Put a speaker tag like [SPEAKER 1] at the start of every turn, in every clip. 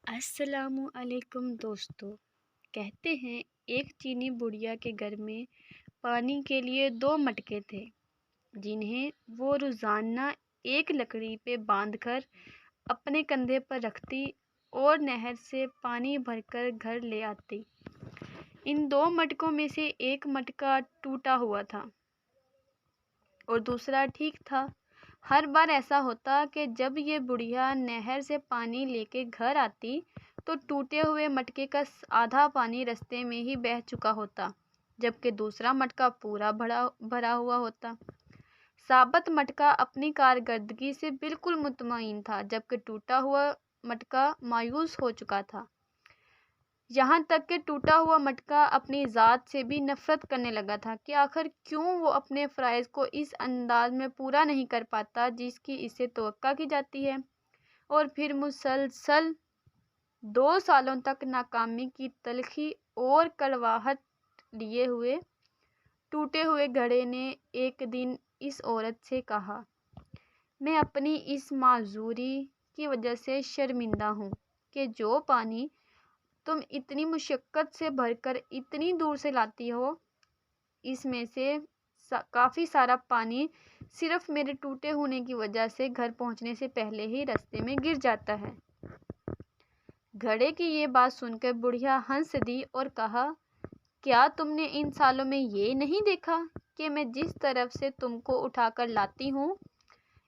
[SPEAKER 1] अस्सलामु अलैकुम दोस्तों। कहते हैं एक चीनी बुढ़िया के घर में पानी के लिए दो मटके थे, जिन्हें वो रोज़ाना एक लकड़ी पे बांधकर अपने कंधे पर रखती और नहर से पानी भरकर घर ले आती। इन दो मटकों में से एक मटका टूटा हुआ था और दूसरा ठीक था। हर बार ऐसा होता कि जब ये बुढ़िया नहर से पानी लेके घर आती तो टूटे हुए मटके का आधा पानी रास्ते में ही बह चुका होता, जबकि दूसरा मटका पूरा भरा हुआ होता। साबित मटका अपनी कारकर्दगी से बिल्कुल मुतमईन था, जबकि टूटा हुआ मटका मायूस हो चुका था। यहाँ तक कि टूटा हुआ मटका अपनी ज़ात से भी नफ़रत करने लगा था कि आखिर क्यों वो अपने फ़राइज़ को इस अंदाज में पूरा नहीं कर पाता जिसकी इससे तवक्का की जाती है। और फिर मुसलसल 2 सालों तक नाकामी की तलखी और कड़वाहट लिए हुए टूटे हुए घड़े ने एक दिन इस औरत से कहा, मैं अपनी इस माजूरी की वजह से शर्मिंदा हूँ कि जो पानी तुम इतनी मुशक्क़त से भरकर इतनी दूर से लाती हो, इसमें से काफ़ी सारा पानी सिर्फ मेरे टूटे होने की वजह से घर पहुंचने से पहले ही रास्ते में गिर जाता है। घड़े की ये बात सुनकर बुढ़िया हंस दी और कहा, क्या तुमने इन सालों में ये नहीं देखा कि मैं जिस तरफ से तुमको उठाकर लाती हूँ,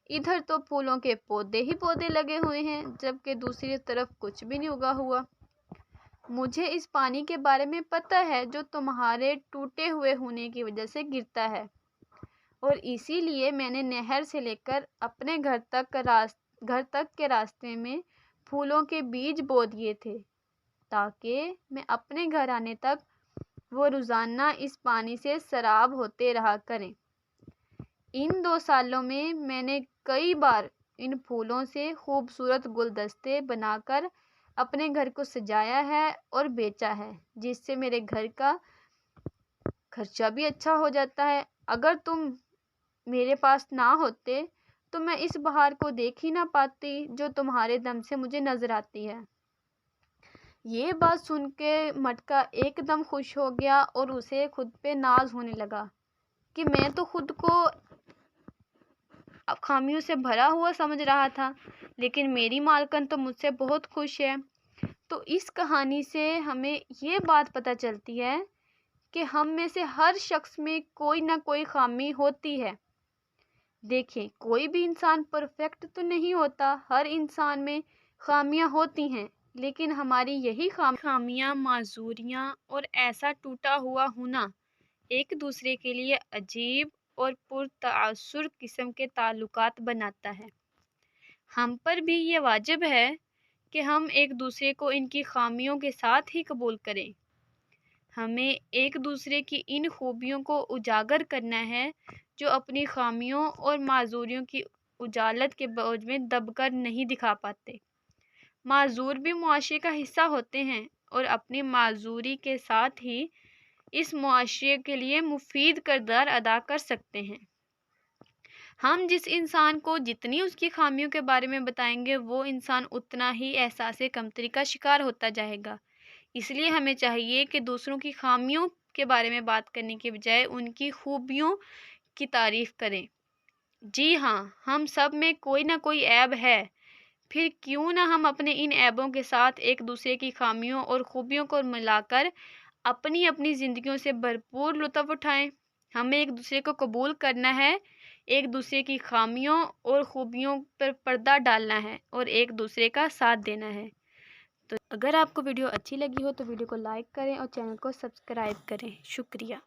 [SPEAKER 1] इधर तो फूलों के पौधे ही पौधे लगे हुए हैं, जबकि दूसरी तरफ कुछ भी नहीं उगा हुआ। मुझे इस पानी के बारे में पता है जो तुम्हारे टूटे हुए होने की वजह से गिरता है, और इसीलिए मैंने नहर से लेकर अपने घर तक के रास्ते में फूलों के बीज बो दिए थे, ताकि मैं अपने घर आने तक वो रोज़ाना इस पानी से सराब होते रहा करें। इन 2 सालों में मैंने कई बार इन फूलों से खूबसूरत गुलदस्ते बनाकर अपने घर को सजाया है और बेचा है, जिससे मेरे घर का खर्चा भी अच्छा हो जाता है। अगर तुम मेरे पास ना होते तो मैं इस बहार को देख ही ना पाती जो तुम्हारे दम से मुझे नज़र आती है। ये बात सुन के मटका एकदम खुश हो गया और उसे खुद पे नाज होने लगा कि मैं तो खुद को खामियों से भरा हुआ समझ रहा था, लेकिन मेरी मालकन तो मुझसे बहुत खुश है। तो इस कहानी से हमें ये बात पता चलती है कि हम में से हर शख्स में कोई ना कोई खामी होती है। देखिए, कोई भी इंसान परफेक्ट तो नहीं होता, हर इंसान में खामियां होती हैं, लेकिन हमारी यही खामियां, माजूरियां और ऐसा टूटा हुआ होना एक दूसरे के लिए अजीब और पुरतासुर किस्म के ताल्लुकात बनाता है। हम पर भी ये वाजिब है कि हम एक दूसरे को इनकी खामियों के साथ ही कबूल करें। हमें एक दूसरे की इन खूबियों को उजागर करना है जो अपनी खामियों और माजूरियों की उजालत के बोझ में दबकर नहीं दिखा पाते। माजूर भी मुआशरे का हिस्सा होते हैं और अपनी माजूरी के साथ ही इस मुआशरे के लिए मुफीद किरदार अदा कर सकते हैं। हम जिस इंसान को जितनी उसकी खामियों के बारे में बताएंगे, वो इंसान उतना ही एहसास कमतरी का शिकार होता जाएगा। इसलिए हमें चाहिए कि दूसरों की खामियों के बारे में बात करने के बजाय उनकी खूबियों की तारीफ़ करें। जी हाँ, हम सब में कोई ना कोई ऐब है, फिर क्यों ना हम अपने इन ऐबों के साथ एक दूसरे की खामियों और खूबियों को मिलाकर अपनी अपनी ज़िंदगियों से भरपूर लुत्फ़ उठाएं। हमें एक दूसरे को कबूल करना है, एक दूसरे की खामियों और खूबियों पर पर्दा डालना है और एक दूसरे का साथ देना है। तो अगर आपको वीडियो अच्छी लगी हो तो वीडियो को लाइक करें और चैनल को सब्सक्राइब करें। शुक्रिया।